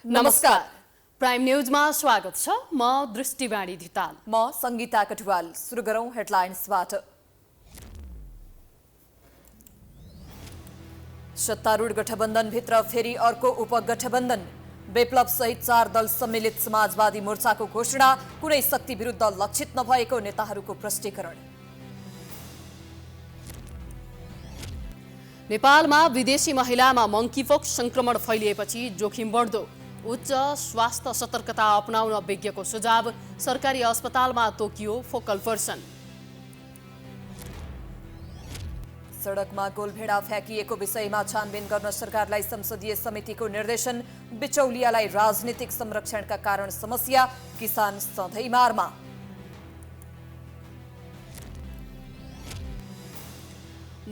नमस्कार। प्राइम न्यूजमा स्वागत छ। म दृष्टिवाणी धिताल। म संगीता कटुवाल। सुरु गरौं हेडलाइन्सबाट। सत्तारूढ गठबन्धनभित्र फेरि अर्को उपगठबन्धन। विप्लव सहित 4 दल सम्मिलित समाजवादी मोर्चाको घोषणा। कुनै शक्ति विरुद्ध लक्षित नभएको नेताहरूको प्रष्टीकरण। नेपालमा विदेशी महिलामा मंकीपक्स संक्रमण फैलिएपछि जोखिम बढ्दो। उच्च स्वास्थ्य सतर्कता अपनाउन विज्ञको सुझाव। सरकारी अस्पतालमा तोकियो फोकल पर्सन। सडकमा गोलभेडा फ्याँकिएको विषयमा छानबिन गर्न सरकारलाई संसदीय समितिको निर्देशन। बिचौलियालाई राजनीतिक संरक्षणका कारण समस्या। किसान सधैँ मारमा।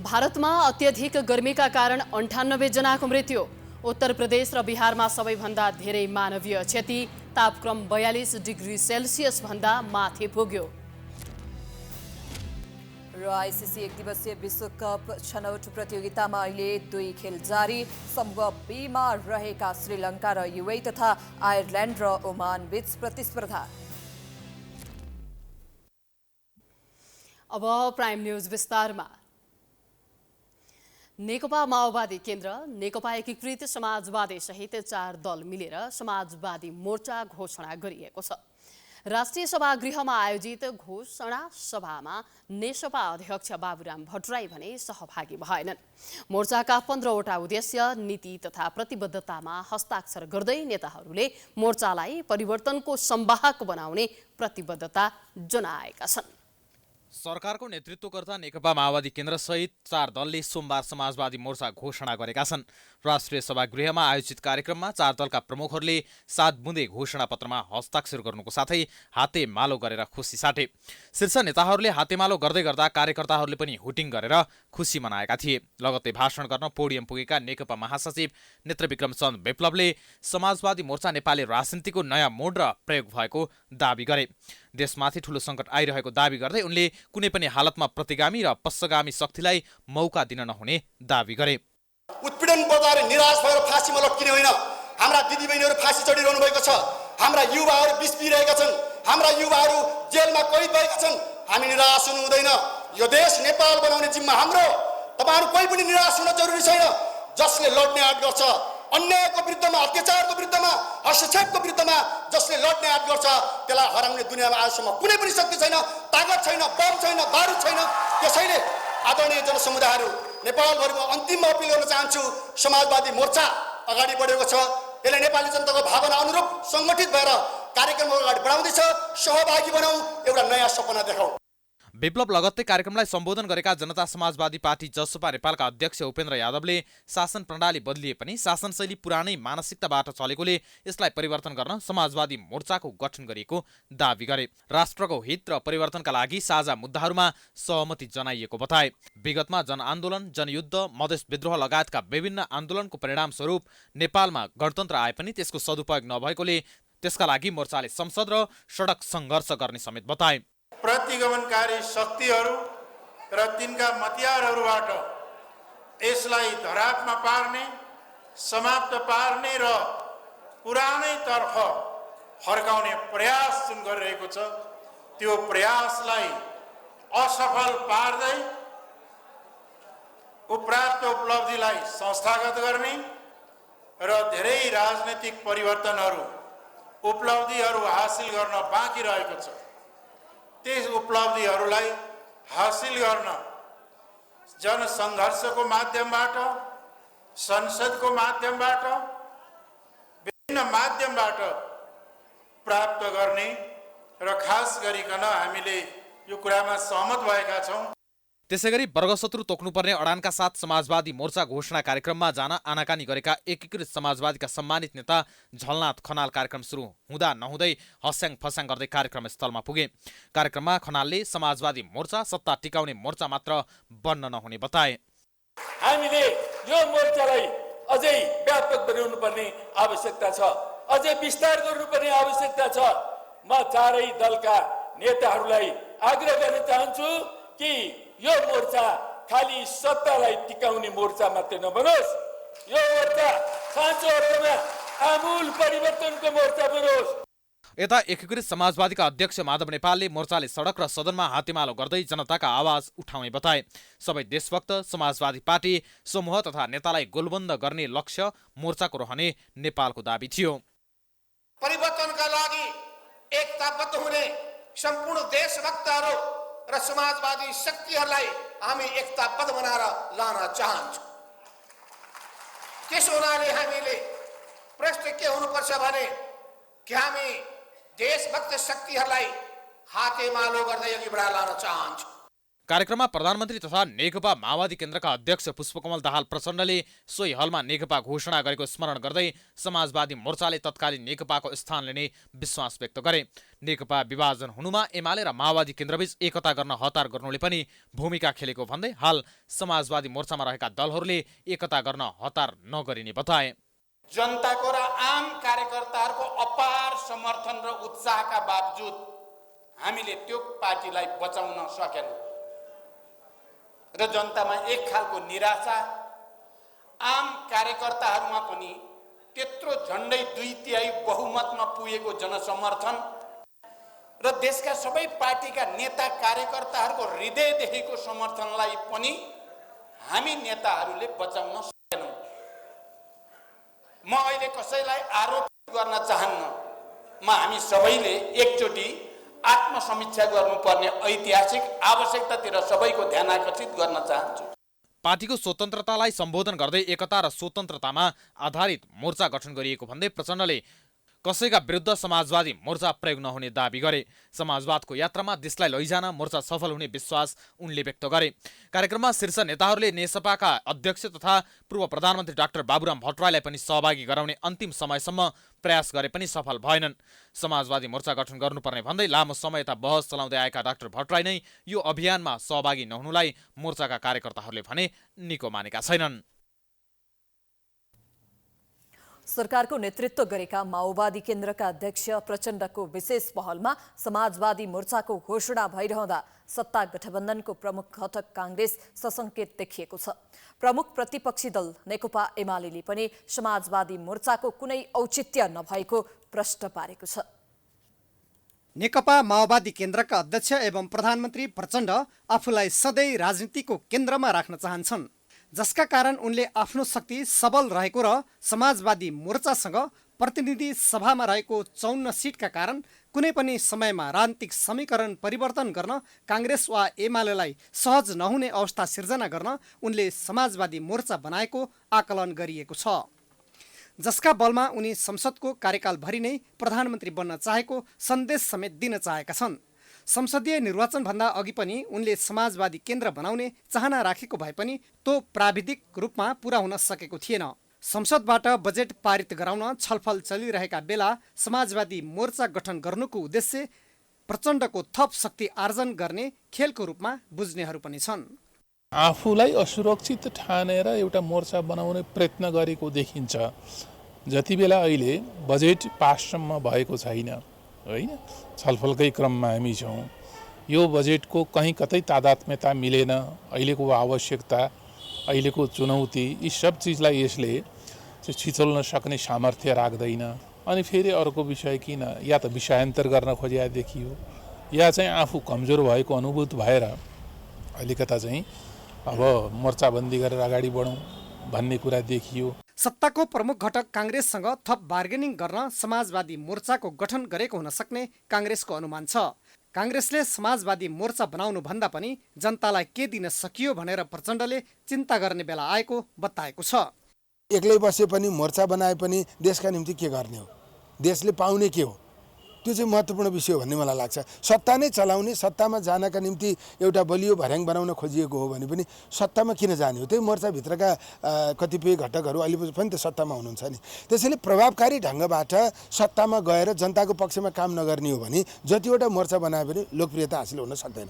भारतमा अत्यधिक गर्मीका कारण 98 जनाको मृत्यु। उत्तर प्रदेश र बिहारमा सबैभन्दा धेरै मानवीय क्षति। तापक्रम 42 डिग्री सेल्सियस भन्दा माथि पुग्यो। र आइसिसी एक दिवसीय विश्वकप छनौट प्रतियोगितामा अहिले 2 खेल जारी। समूह बीमा रहेका श्रीलङ्का र युए तथा आयरल्यान्ड र ओमान बीच प्रतिस्पर्धा। अब प्राइम न्यूज विस्तारमा। नेकपा माओवादी केन्द्र, नेकपा एकीकृत समाजवादी सहित 4 दल मिलेर समाजवादी मोर्चा घोषणा गरिएको छ। राष्ट्रिय सभागृहमा आयोजित घोषणा सभामा नेकपा अध्यक्ष बाबुराम भट्टराई भने सहभागी भएनन्। मोर्चाका 15वटा उद्देश्य, नीति तथा प्रतिबद्धतामा हस्ताक्षर गर्दै नेताहरूले मोर्चालाई परिवर्तनको संवाहक बनाउने प्रतिबद्धता जनाएका छन्। सरकारको नेतृत्व गर्दा नेकपा माओवादी केन्द्र सहित 4 दलले सोमबार समाजवादी मोर्चा घोषणा गरेका छन्। राष्ट्रिय सभागृहमा आयोजित कार्यक्रममा 4 दलका प्रमुखहरूले 7 बुँदे घोषणा पत्रमा हस्ताक्षर गर्नुको साथै हातेमालो गरेर खुसी साटे। शीर्ष नेताहरूले हातेमालो गर्दै गर्दा कार्यकर्ताहरूले पनि हुटिङ गरेर खुसी मनाएका थिए। लगत्तै भाषण गर्न पोडियम पुगेका नेकपा महासचिव नेत्रविक्रम चन्द विप्लवले समाजवादी मोर्चा नेपाली राजनीतिको नयाँ मोड र प्रयोग भएको दाबी गरे। देशमाथि ठूलो सङ्कट आइरहेको दाबी गर्दै उनले कुनै पनि हालतमा प्रतिगामी र पश्चगामी शक्तिलाई मौका दिन नहुने दाबी गरे। उत्पीडन बजाएर निराश भएर फाँसीमा लट्किने होइन। हाम्रा दिदीबहिनीहरू फाँसी चढिरहनु भएको छ। हाम्रा युवाहरू बिस पिरहेका छन्। हाम्रा युवाहरू जेलमा कैद भएका छन्। हामी निराश हुनु हुँदैन। यो देश नेपाल बनाउने जिम्मा हाम्रो। तपाईहरु कोही पनि निराश हुन जरुरी छैन। जसले लड्ने आँट गर्छ, अन्यायको विरुद्धमा, अत्याचारको विरुद्धमा, हस्तक्षेपको विरुद्धमा जसले लड्ने आँट गर्छ, त्यसलाई हराउने दुनियाँमा आजसम्म कुनै पनि शक्ति छैन, ताकत छैन, बम छैन, बारुद छैन। त्यसैले आदरणीय जनसमुदायहरू, नेपालभरिमा अन्तिम अपिल गर्न चाहन्छु, समाजवादी मोर्चा अगाडि बढेको छ। यसले नेपाली जनताको भावना अनुरूप संगठित भएर कार्यक्रम अगाडि बढाउँदैछ। सहभागी बनाऊ, एउटा नयाँ सपना देखाऊ। विप्लव लगत्तै कार्यक्रमलाई सम्बोधन गरेका जनता समाजवादी पार्टी जसपा नेपालका अध्यक्ष उपेन्द्र यादवले शासन प्रणाली बदलिए पनि शासन शैली पुरानै मानसिकताबाट चलेकोले यसलाई परिवर्तन गर्न समाजवादी मोर्चाको गठन गरिएको दाबी गरे। राष्ट्रको हित र परिवर्तनका लागि साझा मुद्दाहरूमा सहमति जनाइएको बताए। विगतमा जनआन्दोलन, जनयुद्ध, मधेस विद्रोह लगायतका विभिन्न आन्दोलनको परिणामस्वरूप नेपालमा गणतन्त्र आए पनि त्यसको सदुपयोग नभएकोले त्यसका लागि मोर्चाले संसद र सडक सङ्घर्ष गर्ने समेत बताए। प्रतिगमनकारी शक्तिहरू र तिनका मतियारहरूबाट यसलाई धरापमा पार्ने, समाप्त पार्ने र पुरानैतर्फ फर्काउने प्रयास जुन गरिरहेको छ, त्यो प्रयासलाई असफल पार्दै प्राप्त उपलब्धिलाई संस्थागत गर्ने र धेरै राजनैतिक परिवर्तनहरू, उपलब्धिहरू हासिल गर्न बाँकी रहेको छ। त्यस उपलब्धिहरूलाई हासिल गर्न जनसङ्घर्षको माध्यमबाट, संसदको माध्यमबाट, विभिन्न माध्यमबाट प्राप्त गर्ने र खास गरिकन हामीले यो कुरामा सहमत भएका छौँ। त्यसैगरी वर्गशत्रु तोक्नुपर्ने अडानका साथ समाजवादी मोर्चा घोषणा कार्यक्रममा जान आनाकानी गरेका एकीकृत समाजवादीका सम्मानित नेता झलनाथ खनाल कार्यक्रम सुरु हुँदा नहुँदै हस्याङ फस्याङ गर्दै कार्यक्रम स्थलमा पुगे। कार्यक्रममा खनालले समाजवादी मोर्चा सत्ता टिकाउने मोर्चा मात्र बन्न नहुने बताए। हामीले यो मोर्चालाई अझै व्यापक बनाउनु पर्ने आवश्यकता छ, अझै विस्तार गर्नुपर्ने आवश्यकता छ। म चारै दलका नेताहरूलाई आग्रह गर्न चाहन्छु कि यो मोर्चा खाली सत्तालाई टिकाउने मोर्चा मात्रै नबनोस्। यो मोर्चा साँचो अर्थमा आमूल परिवर्तनको मोर्चा बनोस्। यता एकीकृत समाजवादीका अध्यक्ष माधव नेपालले मोर्चाले सडक र सदनमा हातेमालो गर्दै जनताका आवाज उठाउने बताए। सबै देशभक्त समाजवादी पार्टी समूह तथा नेतालाई गोलबन्द गर्ने लक्ष्य मोर्चाको रहने नेपालको दाबी थियो। परिवर्तनका लागि एकताबद्ध हुने सम्पूर्ण देशभक्तहरू र समाजवादी शक्तिहरूलाई हामी एकताबद्ध बनाएर लान चाहन्छौँ। त्यसो हुनाले हामीले प्रश्न के हुनुपर्छ भने कि हामी देशभक्त शक्तिहरूलाई हातेमालो गर्दै अघि बढाएर लान चाहन्छौँ। कार्यक्रममा प्रधानमन्त्री तथा नेकपा माओवादी केन्द्रका अध्यक्ष पुष्पकमल दाहाल प्रचण्डले सोही हलमा नेकपा घोषणा गरेको स्मरण गर्दै समाजवादी मोर्चाले तत्कालीन नेकपाको स्थान लिने विश्वास व्यक्त गरे। नेकपा विभाजन हुनुमा एमाले र माओवादी केन्द्रबीच एकता गर्न हतार गर्नुले पनि भूमिका खेलेको भन्दै हाल समाजवादी मोर्चामा रहेका दलहरूले एकता गर्न हतार नगरिने बताए। जनताको र आम कार्यकर्ताहरूको अपार समर्थन र उत्साहका बावजुद हामीले त्यो पार्टीलाई बचाउन सकेनौँ र जनतामा एक खालको निराशा, आम कार्यकर्ताहरूमा पनि त्यत्रो झन्डै 2/3 बहुमतमा पुगेको जनसमर्थन र देशका सबै पार्टीका नेता कार्यकर्ताहरूको हृदयदेखिको समर्थनलाई पनि हामी नेताहरूले बचाउन सकेनौँ। म अहिले कसैलाई आरोप गर्न चाहन्न। हामी सबैले एकचोटि आत्मसमीक्षा गर्नुपर्ने ऐतिहासिक आवश्यकतातिर सबैको ध्यान आकर्षित गर्न चाहन्छु। पार्टीको स्वतन्त्रतालाई सम्बोधन गर्दै एकता र स्वतन्त्रतामा आधारित मोर्चा गठन गरिएको भन्दै प्रचण्डले कसैका विरुद्ध समाजवादी मोर्चा प्रयोग नहुने दाबी गरे। समाजवादको यात्रामा देशलाई लैजान मोर्चा सफल हुने विश्वास उनले व्यक्त गरे। कार्यक्रममा शीर्ष नेताहरूले नेसपाका अध्यक्ष तथा पूर्व प्रधानमन्त्री डाक्टर बाबुराम भट्टराईलाई पनि सहभागी गराउने अन्तिम समयसम्म प्रयास गरे पनि सफल भएनन्। समाजवादी मोर्चा गठन गर्नुपर्ने भन्दै लामो समयता बहस चलाउँदै आएका डाक्टर भट्टराई नै यो अभियानमा सहभागी नहुनुलाई मोर्चाका कार्यकर्ताहरूले भने निको मानेका छैनन्। सरकारको नेतृत्व गरेका माओवादी केन्द्रका अध्यक्ष प्रचण्डको विशेष पहलमा समाजवादी मोर्चाको घोषणा भइरहँदा सत्ता गठबन्धनको प्रमुख घटक कांग्रेस ससंकेत देखिएको छ। प्रमुख प्रतिपक्षी दल नेकपा एमालेले पनि समाजवादी मोर्चाको कुनै औचित्य नभएको प्रश्न पारेको छ। नेकपा माओवादी केन्द्रका अध्यक्ष एवं प्रधानमन्त्री प्रचण्ड आफूलाई सधैँ राजनीतिको केन्द्रमा राख्न चाहन्छन्, जसका कारण उनले आफ्नो शक्ति सबल रहेको र समाजवादी मोर्चासँग प्रतिनिधि सभामा रहेको 54 सिटका कारण कुनै पनि समयमा राजनीतिक समीकरण परिवर्तन गर्न कांग्रेस वा एमालेलाई सहज नहुने अवस्था सिर्जना गर्न उनले समाजवादी मोर्चा बनाएको आकलन गरिएको छ, जसका बलमा उनी संसदको कार्यकालभरि नै प्रधानमन्त्री बन्न चाहेको सन्देश समेत दिन चाहेका छन्। संसदीय निर्वाचनभन्दा अघि पनि उनले समाजवादी केन्द्र बनाउने चाहना राखेको भए पनि त्यो प्राविधिक रूपमा पूरा हुन सकेको थिएन। संसदबाट बजेट पारित गराउन छलफल चलिरहेका बेला समाजवादी मोर्चा गठन गर्नुको उद्देश्य प्रचण्डको थप शक्ति आर्जन गर्ने खेलको रूपमा बुझ्नेहरू पनि छन्। आफूलाई असुरक्षित ठानेर एउटा मोर्चा बनाउने प्रयत्न गरेको देखिन्छ। जति बेला अहिले बजेट पाससम्म भएको छैन, होइन, छलफलकै क्रममा हामी छौँ, यो बजेटको कहीँ कतै तादात्म्यता मिलेन, अहिलेको आवश्यकता, अहिलेको चुनौती, यी सब चिजलाई यसले छिचोल्न सक्ने सामर्थ्य राख्दैन। अनि फेरि अर्को विषय किन या त विषयान्तर गर्न खोजिया देखियो या चाहिँ आफू कमजोर भएको अनुभूत भएर अलिकता चाहिँ अब मोर्चाबन्दी गरेर अगाडि बढौँ भन्ने कुरा देखियो। सत्ताको प्रमुख घटक कांग्रेससँग थप बार्गेनिङ गर्न समाजवादी मोर्चाको गठन गरेको हुन सक्ने कांग्रेसको अनुमान छ। कांग्रेसले समाजवादी मोर्चा बनाउनु भन्दा पनि जनतालाई के दिन सकियो भनेर प्रचण्डले चिन्ता गर्ने बेला आएको बताएको छ। एक्लै बसे पनि मोर्चा बनाए पनि देशका निम्ति के गर्ने हो, देशले पाउने के हो, त्यो चाहिँ महत्त्वपूर्ण विषय हो भन्ने मलाई लाग्छ। सत्ता नै चलाउने, सत्तामा जानका निम्ति एउटा बलियो भर्याङ बनाउन खोजिएको हो भने पनि सत्तामा किन जाने हो? त्यही मोर्चाभित्रका कतिपय घटकहरू अहिले पनि त सत्तामा हुनुहुन्छ नि। त्यसैले प्रभावकारी ढङ्गबाट सत्तामा गएर जनताको पक्षमा काम नगर्ने हो भने जतिवटा मोर्चा बनाए पनि लोकप्रियता हासिल हुन सक्दैन।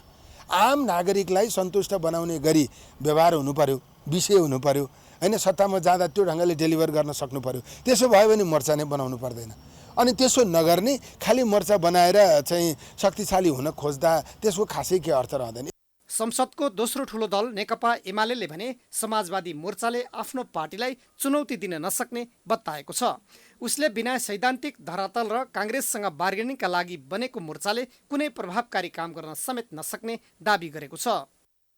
आम नागरिकलाई सन्तुष्ट बनाउने गरी व्यवहार हुनु पर्यो, विषय हुनु पर्यो, होइन, सत्तामा जाँदा त्यो ढङ्गले डेलिभर गर्न सक्नु पर्यो। त्यसो भयो भने मोर्चा नै बनाउनु पर्दैन। अनि त्यसो नगर्ने खालि मोर्चा बनाएर चाहिँ शक्तिशाली हुन खोज्दा त्यसको खासै के अर्थ रहँदैन। संसदको दोस्रो ठूलो दल नेकपा एमाले भने समाजवादी मोर्चाले आफ्नो पार्टीलाई चुनौती दिन नसक्ने बताएको छ। उसले बिना सैद्धान्तिक धरातल र काङ्ग्रेससँग बार्गेनिङका लागि बनेको मोर्चाले कुनै प्रभावकारी काम गर्न समेत नसक्ने दाबी गरेको छ।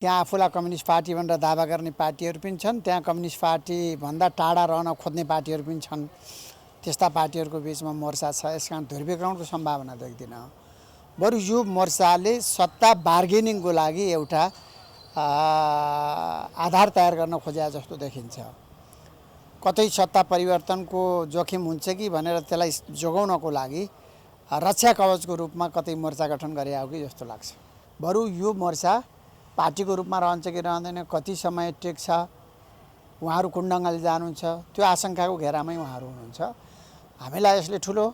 त्यहाँ आफूलाई कम्युनिस्ट पार्टी भनेर दावा गर्ने पार्टीहरू पनि छन्, त्यहाँ कम्युनिस्ट पार्टीभन्दा टाढा रहन खोज्ने पार्टीहरू पनि छन्। त्यस्ता पार्टीहरूको बिचमा मोर्चा छ, यस कारण ध्रुवीकरणको सम्भावना देख्दिनँ। बरु यो मोर्चाले सत्ता बार्गेनिङको लागि एउटा आधार तयार गर्न खोजे जस्तो देखिन्छ। कतै सत्ता परिवर्तनको जोखिम हुन्छ कि भनेर त्यसलाई जोगाउनको लागि रक्षा कवचको रूपमा कतै मोर्चा गठन गरे हो कि जस्तो लाग्छ। बरु यो मोर्चा पार्टीको रूपमा रहन्छ कि रहँदैन, कति समय टेक्छ, उहाँहरू कुन ढङ्गले जानुहुन्छ, त्यो आशंकाको घेरामै उहाँहरू हुनुहुन्छ। हामीलाई यसले ठुलो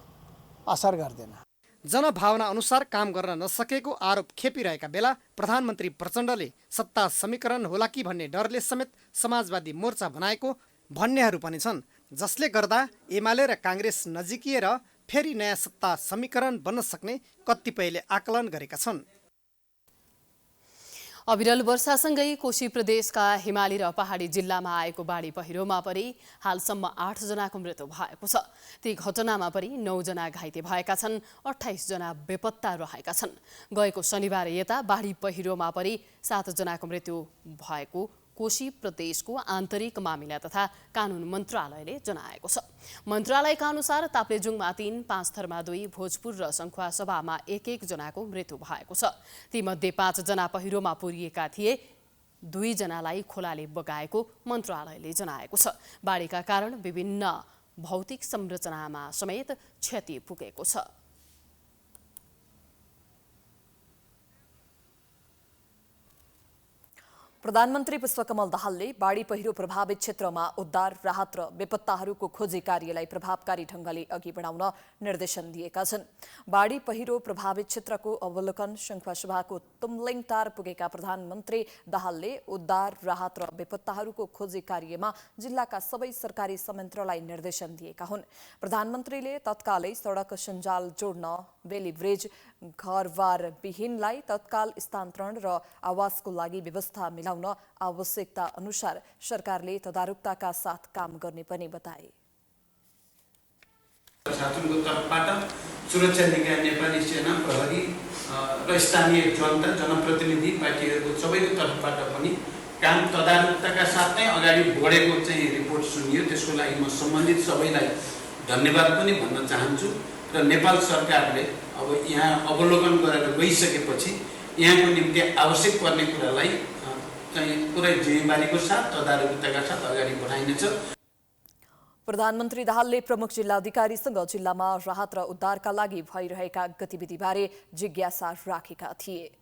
असर गर्दैन। जनभावना अनुसार काम गर्न नसकेको आरोप खेपिरहेका बेला प्रधानमन्त्री प्रचण्डले सत्ता समीकरण होला कि भन्ने डरले समेत समाजवादी मोर्चा बनाएको भन्नेहरू पनि छन्, जसले गर्दा एमाले र काङ्ग्रेस नजिकिएर फेरि नयाँ सत्ता समीकरण बन्न सक्ने कतिपयले आकलन गरेका छन्। अविरल वर्षासँगै कोशी प्रदेशका हिमाली र पहाडी जिल्लामा आएको बाढी पहिरोमा परि हालसम्म 8 जनाको मृत्यु भएको छ। ती घटनामा परि 9 जना घाइते भएका छन्, 28 जना बेपत्ता रहेका छन्। गएको शनिबार यता बाढी पहिरोमा परि 7 जनाको मृत्यु भएको कोशी प्रदेशको आन्तरिक मामिला तथा कानुन मन्त्रालयले जनाएको छ। मन्त्रालयका अनुसार ताप्लेजुङमा 3, पाँचथरमा 2, भोजपुर र सङ्खुवासभामा 1-1 जनाको मृत्यु भएको छ। तीमध्ये 5 जना पहिरोमा पुरिएका थिए, 2 जनालाई खोलाले बगाएको मन्त्रालयले जनाएको छ। बाढीका कारण विभिन्न भौतिक संरचनामा समेत क्षति पुगेको छ। प्रधानमन्त्री पुष्पकमल दाहालले बाढी पहिरो प्रभावित क्षेत्रमा उद्धार, राहत र बेपत्ताहरूको खोजी कार्यलाई प्रभावकारी ढङ्गले अघि बढाउन निर्देशन दिएका छन्। बाढी पहिरो प्रभावित क्षेत्रको अवलोकन सङ्खुवासभाको तुमलिङटार पुगेका प्रधानमन्त्री दाहालले उद्धार, राहत र बेपत्ताहरूको खोजी कार्यमा जिल्लाका सबै सरकारी संयन्त्रलाई निर्देशन दिएका हुन्। प्रधानमन्त्रीले तत्कालै सडक सञ्जाल जोड्न, बेली ब्रिज, घरबार विहीनलाई तत्काल स्थानान्तरण र आवासको लागि व्यवस्था मिलाउन आवश्यकता अनुसार सरकारले तदारुकताका साथ काम गर्ने पनि बताए। प्रशासनको तर्फबाट सुरक्षा निकाय, नेपाली सेना, प्रहरी र स्थानीय जनता, जनप्रतिनिधि पार्टीहरूको सबैको तर्फबाट पनि काम तदारुकताका साथ नै अगाडि बढेको चाहिँ रिपोर्ट सुनियो। त्यसको लागि म सम्बन्धित सबैलाई धन्यवाद पनि भन्न चाहन्छु। र नेपाल सरकारले अब यहाँ अवलोकन गरेर गइसकेपछि यहाँको निम्ति आवश्यक पर्ने कुरालाई चाहिँ पुरै जिम्मेवारीको साथ तदारुकताका साथ अगाडि बढाइनेछ। प्रधानमन्त्री दाहालले प्रमुख जिल्लाधिकारीसँग जिल्लामा राहत र उद्धारका लागि भइरहेका गतिविधिबारे जिज्ञासा राखेका थिए।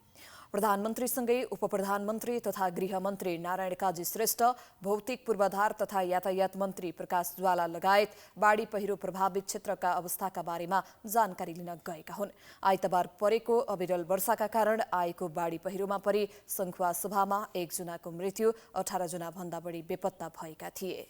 प्रधानमन्त्रीसँगै उपप्रधानमन्त्री तथा गृहमन्त्री नारायण काजी श्रेष्ठ, भौतिक पूर्वाधार तथा यातायात मन्त्री प्रकाश ज्वाला लगायत बाढी पहिरो प्रभावित क्षेत्रका अवस्थाका बारेमा जानकारी लिन गएका हुन्। आइतबार परेको अविरल वर्षाका कारण आएको बाढी पहिरोमा परि सङ्खुवासभामा 1 जनाको मृत्यु, 18 जना भन्दा बढी बेपत्ता भएका थिए।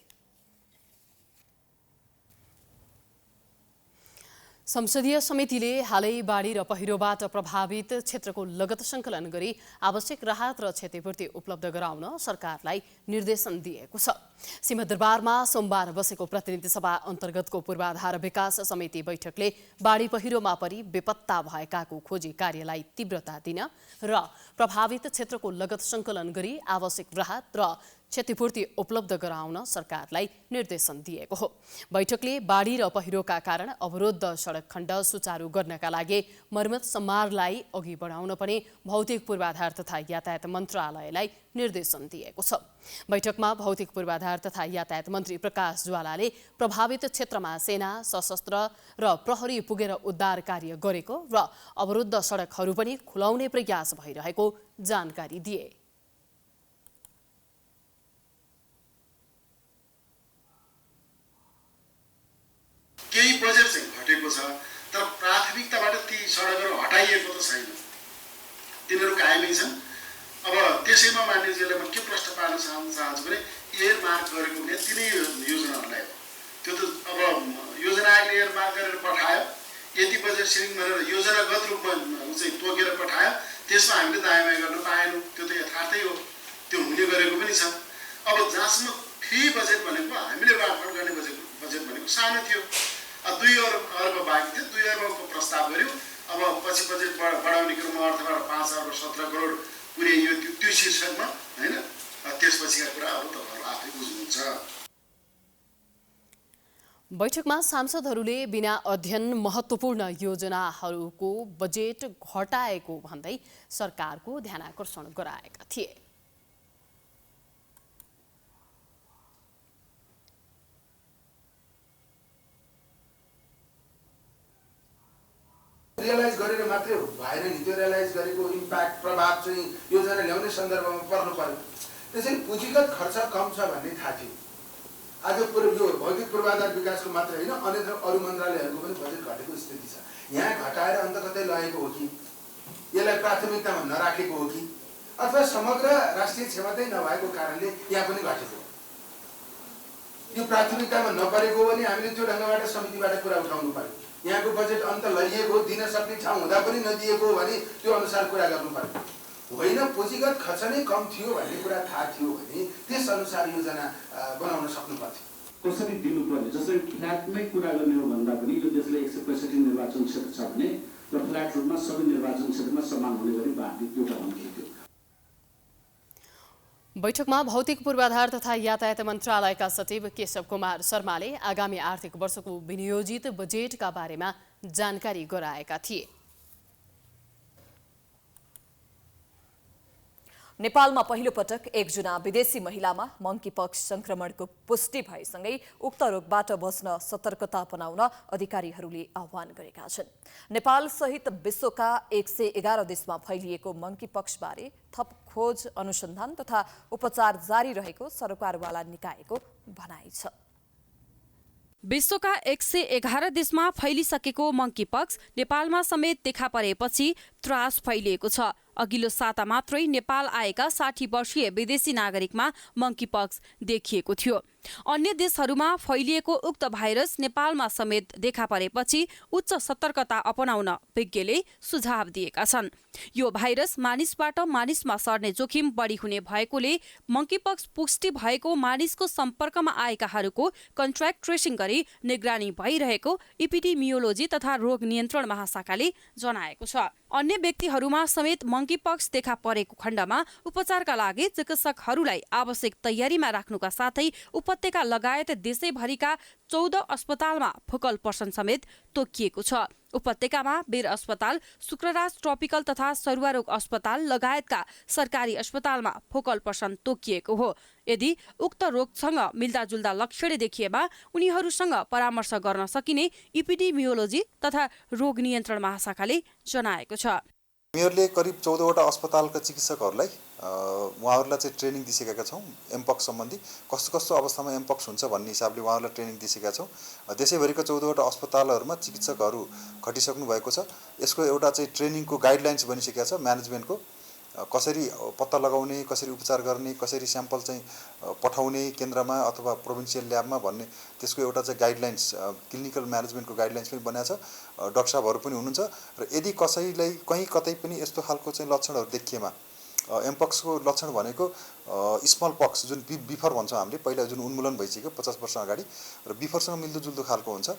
संसदीय समितिले हालै बाढी र पहिरोबाट प्रभावित क्षेत्रको लगत सङ्कलन गरी आवश्यक राहत र क्षतिपूर्ति उपलब्ध गराउन सरकारलाई निर्देशन दिएको छ। सिंहदरबारमा सोमबार बसेको प्रतिनिधि सभा अन्तर्गतको पूर्वाधार विकास समिति बैठकले बाढी पहिरोमा परि बेपत्ता भएकाको खोजी कार्यलाई तीव्रता दिन र प्रभावित क्षेत्रको लगत सङ्कलन गरी आवश्यक राहत र क्षतिपूर्ति उपलब्ध गराउन सरकारलाई निर्देशन दिएको हो। बैठकले बाढी र पहिरोका कारण अवरुद्ध सडक खण्ड सुचारू गर्नका लागि मर्मत सम्मारलाई अघि बढाउन पनि भौतिक पूर्वाधार तथा यातायात मन्त्रालयलाई निर्देशन दिएको छ। बैठकमा भौतिक पूर्वाधार तथा यातायात मन्त्री प्रकाश ज्वालाले प्रभावित क्षेत्रमा सेना, सशस्त्र र प्रहरी पुगेर उद्धार कार्य गरेको र अवरुद्ध सडकहरू पनि खुलाउने प्रयास भइरहेको जानकारी दिए। केही बजेट चाहिँ घटेको छ, तर प्राथमिकताबाट ती सडकहरू हटाइएको त छैन, तिनीहरू कायमै छन्। अब त्यसैमा मानिसहरूले म के प्रश्न पार्न चाहन्छु भने एयर मार्क गरेको भने तिनै योजनाहरूलाई हो। त्यो त अब योजना आयोगले एयर मार्क गरेर पठायो, यति बजेट सेभिङ गरेर योजनागत रूपमा चाहिँ तोकेर पठायो, त्यसमा हामीले दायाँ गर्न पाएनौँ, त्यो त यथार्थै हो, त्यो हुने गरेको पनि छ। अब जहाँसम्म फी बजेट भनेको हामीले बाँडफाँड गर्ने बजेट भनेको सानो थियो, 2 अर्ब बाँकी थियो, 2 अर्बको प्रस्ताव गर्यो। अब पछि बजेट बढाउने क्रममा अर्थबाट 5 अर्ब 17 करोड पुर्याइयो त्यो शीर्षकमा, होइन? त्यसपछिका कुरा अब तपाईँहरू आफै बुझ्नुहुन्छ। बैठकमा सांसदहरूले बिना अध्ययन महत्त्वपूर्ण योजनाहरूको बजेट घटाएको भन्दै सरकारको ध्यानाकर्षण गराएका थिए। रियलाइज गरेर मात्रै भएन नि, त्यो रियलाइज गरेको इम्प्याक्ट प्रभाव चाहिँ योजना ल्याउने सन्दर्भमा पर्नु पर्यो। त्यसैले पुँजीगत खर्च कम छ भन्ने थाहा थियो। आज यो भौतिक पूर्वाधार विकासको मात्र होइन, अन्य अरू मन्त्रालयहरूको पनि बजेट घटेको स्थिति छ। यहाँ घटाएर अन्त कतै लगेको हो कि, यसलाई प्राथमिकतामा नराखेको हो कि, अथवा समग्र राष्ट्रिय क्षमतै नभएको कारणले यहाँ पनि घटेको हो। यो प्राथमिकतामा नपरेको हो भने हामीले त्यो ढङ्गबाट समितिबाट कुरा उठाउनु पर्यो। यहाँको बजेट अन्त लैएको, दिन सक्ने ठाउँ हुँदा पनि नदिएको हो भने त्यो अनुसार कुरा गर्नु पर्यो। होइन पुँजीगत खर्च नै कम थियो भन्ने कुरा थाहा थियो भने त्यस अनुसार योजना बनाउन सक्नु पर्थ्यो। कसरी दिनुपर्ने, जसरी फ्ल्याटमै कुरा गर्ने हो भन्दा पनि यो देशले 165 निर्वाचन क्षेत्र छ भने र फ्ल्याट रूपमा सबै निर्वाचन क्षेत्रमा समान हुने गरी बाँडिदियो, एउटा भन्नु थियो। बैठकमा भौतिक पूर्वाधार तथा यातायात मन्त्रालयका सचिव केशव कुमार शर्माले आगामी आर्थिक वर्षको विनियोजित बजेटका बारेमा जानकारी गराएका थिए। नेपालमा पहिलो पटक एकजना विदेशी महिलामा मंकीपक्स संक्रमणको पुष्टि भएसँगै उक्त रोगबाट बच्न सतर्कता अपनाउन अधिकारीहरूले आह्वान गरेका छन्। नेपाल सहित विश्वका 111 देशमा फैलिएको मंकीपक्सबारे थप खोज अनुसन्धान तथा उपचार जारी रहेको सरकारवाला निकायको भनाइ छ। विश्वका 111 देशमा फैलिसकेको मंकीपक्स नेपालमा समेत देखा परेपछि त्रास फैलिएको छ। अघिल्लो साता मात्रै नेपाल आएका 60 वर्षीय विदेशी नागरिकमा मंकीपक्स देखिएको थियो। अन्य देशहरूमा फैलिएको उक्त भाइरस नेपालमा समेत देखा परेपछि उच्च सतर्कता अपनाउन विज्ञले सुझाव दिएका छन्। यो भाइरस मानिसबाट मानिसमा सर्ने जोखिम बढी हुने भएकोले मंकीपक्स पुष्टि भएको मानिसको सम्पर्कमा आएकाहरूको कन्ट्र्याक्ट ट्रेसिङ गरी निगरानी भइरहेको इपिडेमियोलोजी तथा रोग नियन्त्रण महाशाखाले जनाएको छ। अन्य व्यक्तिहरूमा समेत मंकीपक्स देखा परेको खण्डमा उपचारका लागि चिकित्सकहरूलाई आवश्यक तयारीमा राख्नुका साथै उपत्यका लगायत देशैभरिका 14 अस्पतालमा फोकल पर्सन समेत तोकिएको छ। उपत्यकामा वीर अस्पताल, शुक्रराज ट्रपिकल तथा सरुवा रोग अस्पताल लगायतका सरकारी अस्पतालमा फोकल पर्सन तोकिएको हो। यदि उक्त रोगसँग मिल्दाजुल्दा लक्षण देखिएमा उनीहरूसँग परामर्श गर्न सकिने इपिडेमियोलोजी तथा रोग नियन्त्रण महाशाखाले जनाएको छ। मेयरले करिब 14वटा अस्पतालका चिकित्सकहरूलाई उहाँहरूलाई चाहिँ ट्रेनिङ दिइसकेका छौँ। एमपक्स सम्बन्धी कस्तो कस्तो अवस्थामा एमपक्स हुन्छ भन्ने हिसाबले उहाँहरूलाई ट्रेनिङ दिइसकेका छौँ। देशैभरिका 14वटा अस्पतालहरूमा चिकित्सकहरू खटिसक्नु भएको छ। यसको एउटा चाहिँ ट्रेनिङको गाइडलाइन्स बनिसकेका छ। म्यानेजमेन्टको कसरी पत्ता लगाउने, कसरी उपचार गर्ने, कसरी स्याम्पल चाहिँ पठाउने केन्द्रमा अथवा प्रोभिन्सियल ल्याबमा भन्ने त्यसको एउटा चाहिँ गाइडलाइन्स, क्लिनिकल म्यानेजमेन्टको गाइडलाइन्स पनि बनाएको छ। डाक्टर साहबहरू पनि हुनुहुन्छ र यदि कसैलाई कहीँ कतै पनि यस्तो खालको चाहिँ लक्षणहरू देखिएमा, एमपक्सको लक्षण भनेको स्मल पक्स जुन बिफर भन्छौँ हामीले, पहिला जुन उन्मूलन भइसक्यो 50 वर्ष अगाडि र बिफरसँग मिल्दोजुल्दो खालको हुन्छ।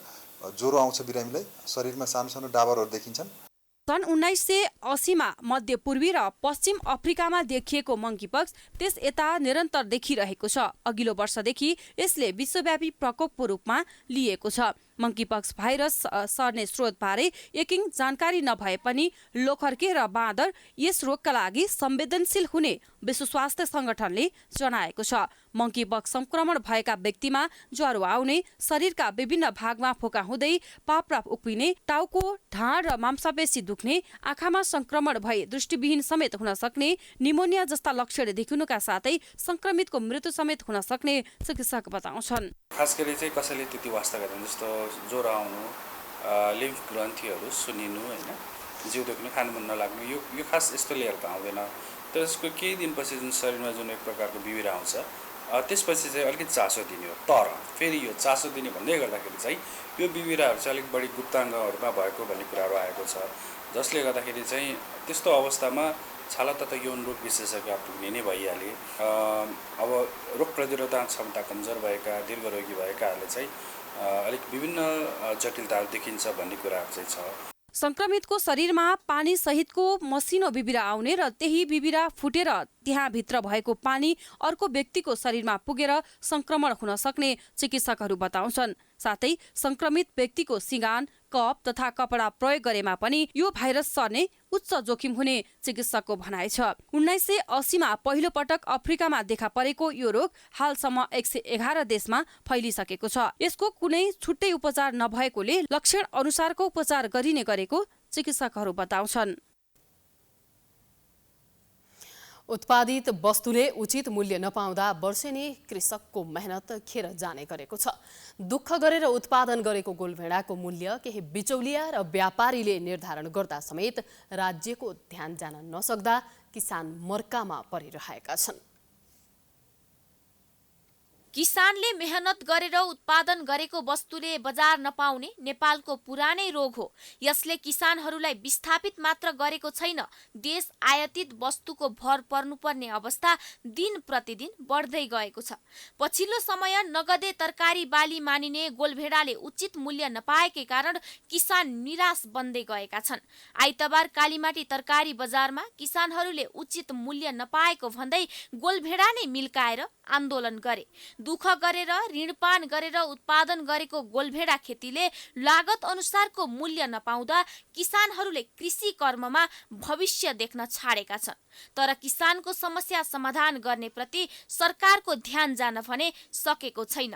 ज्वरो आउँछ बिरामीलाई, शरीरमा सानो सानो डाबरहरू देखिन्छन्। सन् 1980 मा मध्य पूर्वी र पश्चिम अफ्रिकामा देखिएको मंकीपक्स त्यस यता निरन्तर देखिरहेको छ। अघिल्लो वर्षदेखि यसले विश्वव्यापी प्रकोपको रूपमा लिएको छ। मंकीपक्स भाइरस सर्ने स्रोतबारे यकिन जानकारी नभए पनि लोखर्के र बाँदर यस रोगका लागि संवेदनशील हुने विश्व स्वास्थ्य संगठनले जनाएको छ। मंकीपक्स संक्रमण भएका व्यक्तिमा ज्वरो आउने, शरीरका विभिन्न भागमा फोका हुँदै पापराप उक्किने, टाउको, ढाड र मांसपेशी दुख्ने, आँखामा संक्रमण भई दृष्टिविहीन समेत हुन सक्ने, निमोनिया जस्ता लक्षण देखिनुका साथै संक्रमितको मृत्यु समेत हुन सक्ने चिकित्सक बताउँछन्। खास गरी चाहिँ कसैले त्यति वास्ता गर्दैन, जस्तो ज्वरो आउनु, लिम्फ ग्रन्थीहरू सुनिनु, होइन, जिउ दुख्नु, खानु मन नलाग्नु, यो खास यस्तो लिएर त आउँदैन। त्यसको केही दिनपछि जुन शरीरमा जुन एक प्रकारको बिबिरा आउँछ, त्यसपछि चाहिँ अलिकति चासो दिने हो। तर फेरि यो चासो दिने भन्दै गर्दाखेरि चाहिँ यो बिबिराहरू चाहिँ अलिक बढी गुप्ताङ्गहरूमा भएको भन्ने कुराहरू आएको छ, जसले गर्दाखेरि चाहिँ त्यस्तो अवस्थामा छाला तथा यौन रोग विशेषज्ञ पुग्ने नै भइहाले। अब रोग प्रतिरोधक क्षमता कमजोर भएका दीर्घरोगी भएकाहरूले चाहिँ अलिक विभिन्न जटिलताहरू देखिन्छ भन्ने कुराहरू चाहिँ छ। संक्रमितको शरीरमा पानी सहितको मसिनो बिबिरा आउने र त्यही बिबिरा फुटेर त्यहाँ भित्र भएको पानी अर्को व्यक्तिको शरीरमा पुगेर संक्रमण हुन सक्ने चिकित्सकहरू बताउँछन्। साथै संक्रमित व्यक्तिको सिगान, कप तथा कपडा प्रयोग गरेमा पनि यो भाइरस सर्ने उच्च जोखिम हुने चिकित्सकको भनाइ छ। 1980 मा पहिलो पटक अफ्रिकामा देखा परेको यो रोग हालसम्म 111 देशमा फैलिसकेको छ। यसको कुनै छुट्टै उपचार नभएकोले लक्षण अनुसारको उपचार गरिने गरेको चिकित्सकहरू बताउँछन्। उत्पादित वस्तुले उचित मूल्य नपाउँदा वर्षेनी कृषकको मेहनत खेर जाने गरेको छ। दुःख गरेर उत्पादन गरेको गोलभेडाको मूल्य केही बिचौलिया र व्यापारीले निर्धारण गर्दा समेत राज्यको ध्यान जान नसक्दा किसान मर्कामा परिरहेका छन्। किसानले मेहनत गरेर उत्पादन गरेको वस्तुले बजार नपाउने नेपालको पुरानै रोग हो। यसले किसानहरूलाई विस्थापित मात्र गरेको छैन, देश आयातित वस्तुको भर पर्नुपर्ने अवस्था दिन प्रतिदिन बढ्दै गएको छ। पछिल्लो समय नगदे तरकारी बाली मानिने गोलभेडाले उचित मूल्य नपाएकै कारण किसान निराश बन्दै गएका छन्। आइतबार कालीमाटी तरकारी बजारमा किसानहरूले उचित मूल्य नपाएको भन्दै गोलभेडा नै मिल्काएर आन्दोलन गरे। दुःख गरेर ऋणपान गरेर उत्पादन गरेको गोलभेडा खेतीले लागत अनुसारको मूल्य नपाउँदा किसानहरूले कृषि कर्ममा भविष्य देख्न छाडेका छन्। तर किसानको समस्या समाधान गर्ने प्रति सरकारको ध्यान जान भने सकेको छैन।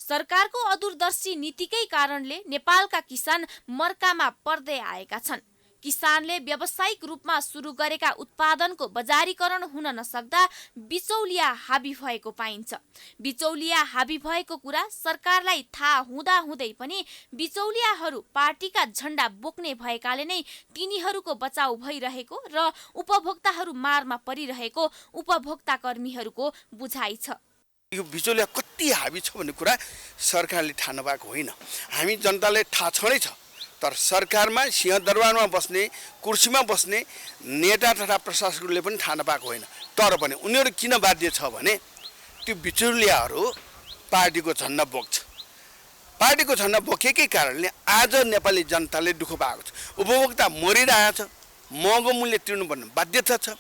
सरकारको अदूरदर्शी नीतिकै कारणले नेपालका किसान मर्कामा पर्दै आएका छन्। किसानले व्यावसायिक रूपमा सुरु गरेका उत्पादनको बजारीकरण हुन नसक्दा बिचौलिया हाबी भएको पाइन्छ। बिचौलिया हाबी भएको कुरा सरकारलाई थाहा हुँदा हुँदै पनि बिचौलियाहरू पार्टीका झण्डा बोक्ने भएकाले नै तिनीहरूको बचाउ भइरहेको र उपभोक्ताहरू मारमा परिरहेको उपभोक्ता कर्मीहरूको बुझाइ छ। यो बिचौलिया कति हाबी छ भन्ने कुरा सरकारले थाहा नपाएको होइन, हामी जनताले थाहा छँदै छ। तर सरकारमा सिंहदरबारमा बस्ने, कुर्सीमा बस्ने नेता तथा प्रशासकहरूले पनि थाहा नपाएको होइन। तर पनि उनीहरू किन बाध्य छ भने त्यो बिचौलियाहरू पार्टीको झन्डा बोक्छ। पार्टीको झन्डा बोकेकै कारणले आज नेपाली जनताले दुःख पाएको छ। उपभोक्ता मरिरहेछ, महँगो मूल्य तिर्नुपर्ने बाध्यता छ।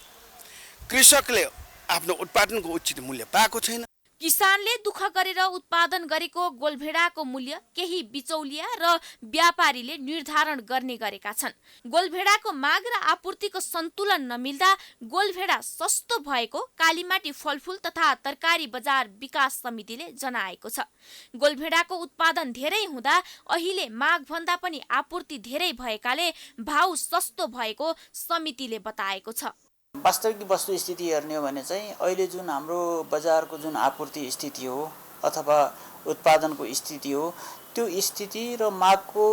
कृषकले आफ्नो उत्पादनको उचित मूल्य पाएको छैन। किसानले दुःख गरेर उत्पादन गरेको गोलभेडाको मूल्य केही बिचौलिया र व्यापारीले निर्धारण गर्ने गरेका छन्। गोलभेडाको माग र आपूर्तिको सन्तुलन नमिल्दा गोलभेडा सस्तो भएको कालीमाटी फलफुल तथा तरकारी बजार विकास समितिले जनाएको छ। गोलभेडाको उत्पादन धेरै हुँदा अहिले माग भन्दा पनि आपूर्ति धेरै भएकाले भाउ सस्तो भएको समितिले बताएको छ। वास्तविक वस्तुस्थिति हेर्ने हो भने चाहिँ अहिले जुन हाम्रो बजारको जुन आपूर्ति स्थिति हो अथवा उत्पादनको स्थिति हो, त्यो स्थिति र मागको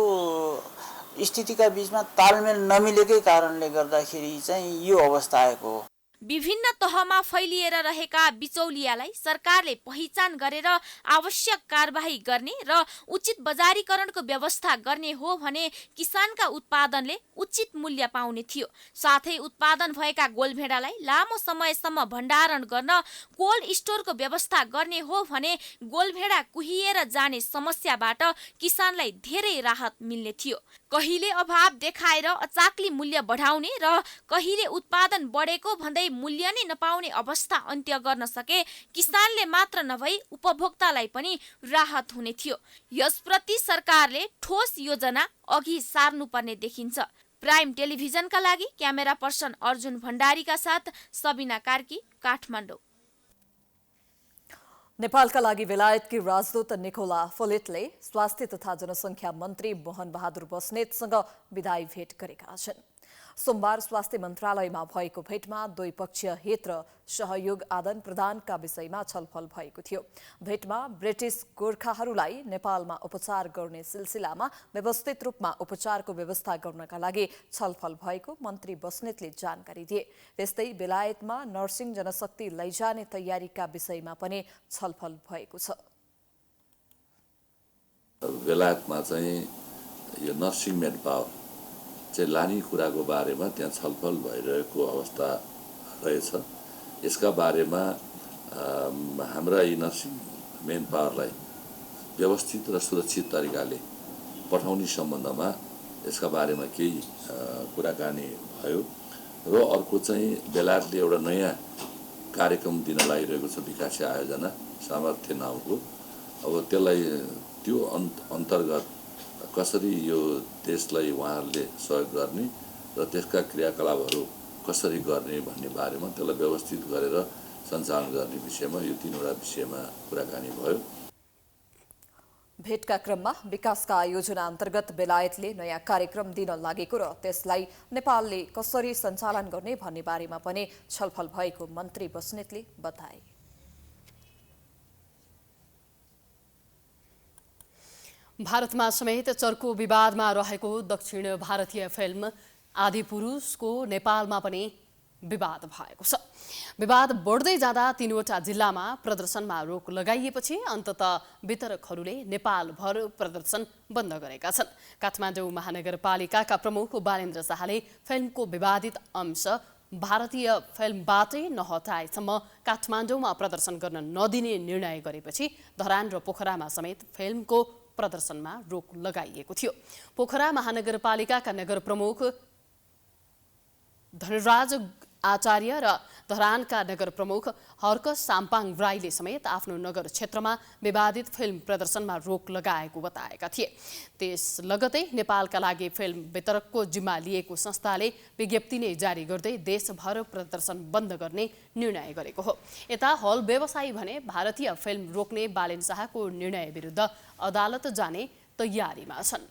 स्थितिका बीचमा तालमेल नमिलेकै कारणले गर्दाखेरि चाहिँ यो अवस्था आएको हो। विभिन्न तहमा फैलिएर रहेका बिचौलियालाई सरकारले पहिचान गरेर आवश्यक कारबाही गर्ने र उचित बजारीकरणको व्यवस्था गर्ने हो भने किसानका उत्पादनले उचित मूल्य पाउने थियो। साथै उत्पादन भएका गोलभेडालाई लामो समयसम्म भण्डारण गर्न कोल्ड स्टोरको व्यवस्था गर्ने हो भने गोलभेडा कुहिएर जाने समस्याबाट किसानलाई धेरै राहत मिल्ने थियो। कहिले अभाव देखाएर अचाक्ली मूल्य बढाउने र कहिले उत्पादन बढेको भन्दै मूल्य नै नपाउने अवस्था अन्त्य गर्न सके किसानले मात्र नभई उपभोक्तालाई पनि राहत हुने थियो। यसप्रति सरकारले ठोस योजना अघि सार्नुपर्ने देखिन्छ। प्राइम टेलिभिजनका लागि क्यामेरा पर्सन अर्जुन भण्डारीका साथ सबिना कार्की, काठमाडौँ। नेपालका लागि बेलायतकी राजदूत निकोला फोलिटले स्वास्थ्य तथा जनसङ्ख्या मन्त्री मोहन बहादुर बस्नेतसँग विदाई भेट गरेका छन्। सोमबार स्वास्थ्य मन्त्रालयमा भएको भेटमा द्विपक्षीय हित र सहयोग आदान प्रदानका विषयमा छलफल भएको थियो। भेटमा ब्रिटिस गोर्खाहरूलाई नेपालमा उपचार गर्ने सिलसिलामा व्यवस्थित रूपमा उपचारको व्यवस्था गर्नका लागि छलफल भएको मन्त्री बस्नेतले जानकारी दिए। त्यस्तै बेलायतमा नर्सिङ जनशक्ति लैजाने तयारीका विषयमा पनि छलफल भएको छ। बेलायतमा चाहिँ यो नर्सिङ मेन पावर चाहिँ लाने कुराको बारेमा त्यहाँ छलफल भइरहेको अवस्था रहेछ। यसका बारेमा हाम्रा यी नर्सिङ मेन पावरलाई व्यवस्थित र सुरक्षित तरिकाले पठाउने सम्बन्धमा यसका बारेमा केही कुराकानी भयो र अर्को चाहिँ बेलायतले एउटा नयाँ कार्यक्रम दिन लागिरहेको छ विकासीय आयोजना सामर्थ्य नाउँको। अब त्यसलाई त्यो अन्तर्गत कसरी यो देशलाई उहाँहरूले सहयोग गर्ने र त्यसका क्रियाकलापहरू कसरी गर्ने भन्ने बारेमा त्यसलाई व्यवस्थित गरेर सञ्चालन गर्ने विषयमा यो 3वटा विषयमा कुराकानी भयो। भेटका क्रममा विकासका योजना अन्तर्गत बेलायतले नयाँ कार्यक्रम दिन लागेको र त्यसलाई नेपालले कसरी सञ्चालन गर्ने भन्ने बारेमा पनि छलफल भएको मन्त्री बस्नेतले बताए। भारतमा समेत चर्को विवादमा रहेको दक्षिण भारतीय फिल्म आदिपुरुषको नेपालमा पनि विवाद भएको छ। विवाद बढ्दै जाँदा 3वटा जिल्लामा प्रदर्शनमा रोक लगाइएपछि अन्ततः वितरकहरूले नेपालभर प्रदर्शन बन्द गरेका छन्। काठमाडौँ महानगरपालिकाका प्रमुख बालेन्द्र शाहले फिल्मको विवादित अंश भारतीय फिल्मबाटै नहटाएसम्म काठमाडौँमा प्रदर्शन गर्न नदिने निर्णय गरेपछि धरान र पोखरामा समेत फिल्मको प्रदर्शनमा रोक लगाइएको थियो। पोखरा महानगरपालिकाका नगर प्रमुख धनराज आचार्य र धरानका नगर प्रमुख हर्क साम्पाङ राईले समेत आफ्नो नगर क्षेत्रमा विवादित फिल्म प्रदर्शनमा रोक लगाएको बताएका थिए। त्यस लगतै नेपालका लागि फिल्म वितरकको जिम्मा लिएको संस्थाले विज्ञप्ति नै जारी गर्दै देशभर प्रदर्शन बन्द गर्ने निर्णय गरेको हो। यता हल व्यवसायी भने भारतीय फिल्म रोक्ने बालेन्द्र शाहको निर्णय विरुद्ध अदालत जाने तयारीमा छन्।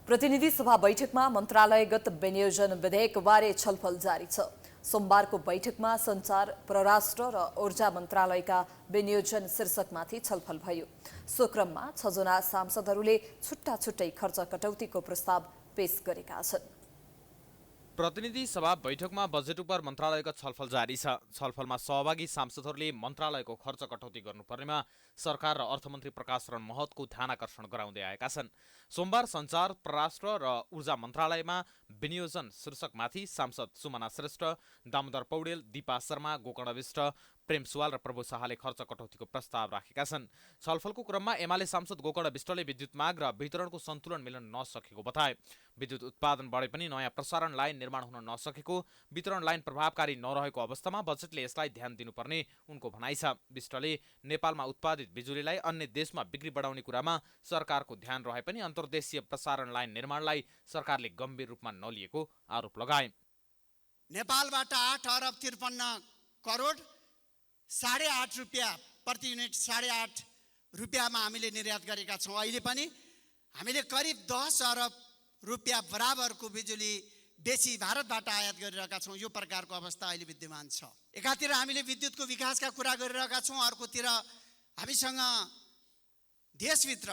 प्रतिनिधि सभा बैठकमा मन्त्रालयगत विनियोजन विधेयकबारे छलफल जारी छ। सोमबारको बैठकमा सञ्चार, परराष्ट्र र ऊर्जा मन्त्रालयका विनियोजन शीर्षकमाथि छलफल भयो। सो क्रममा 6 जना सांसदहरूले छुट्टा छुट्टै खर्च कटौतीको प्रस्ताव पेश गरेका छन्। प्रतिनिधि सभा बैठकमा बजेट उप मन्त्रालयको छलफल जारी छ। छलफलमा सहभागी सांसदहरूले मन्त्रालयको खर्च कटौती गर्नुपर्नेमा सरकार र अर्थमन्त्री प्रकाश शरण महतको ध्यानकर्षण गराउँदै आएका छन्। सोमबार सञ्चार, परराष्ट्र र ऊर्जा मन्त्रालयमा विनियोजन शीर्षकमाथि सांसद सुमना श्रेष्ठ, दामोदर पौडेल, दीपा शर्मा, गोकर्ण विष्ट, प्रेम सुवाल र प्रभु शाहले खर्च कटौतीको प्रस्ताव राखेका छन्। छलफलको क्रममा एमाले सांसद गोकर्ण विष्टले विद्युत माग र वितरणको सन्तुलन मिल्न नसकेको बताए। विद्युत उत्पादन बढे पनि नयाँ प्रसारण लाइन निर्माण हुन नसकेको, वितरण लाइन प्रभावकारी नरहेको अवस्थामा बजेटले यसलाई ध्यान दिनुपर्ने उनको भनाइ छ। विष्टले नेपालमा उत्पादित बिजुलीलाई अन्य देशमा बिक्री बढाउने कुरामा सरकारको ध्यान रहे पनि अन्तर्देशीय प्रसारण लाइन निर्माणलाई सरकारले गम्भीर रूपमा नलिएको आरोप लगाए। नेपालबाट 8 अरब 53 करोड 8.5 रुपियाँ प्रति युनिट 8.5 रुपियाँमा हामीले निर्यात गरेका छौँ। अहिले पनि हामीले करिब 10 अरब रुपियाँ बराबरको बिजुली बेसी भारतबाट आयात गरिरहेका छौँ। यो प्रकारको अवस्था अहिले विद्यमान छ। एकातिर हामीले विद्युतको विकासका कुरा गरिरहेका छौँ, अर्कोतिर हामीसँग देशभित्र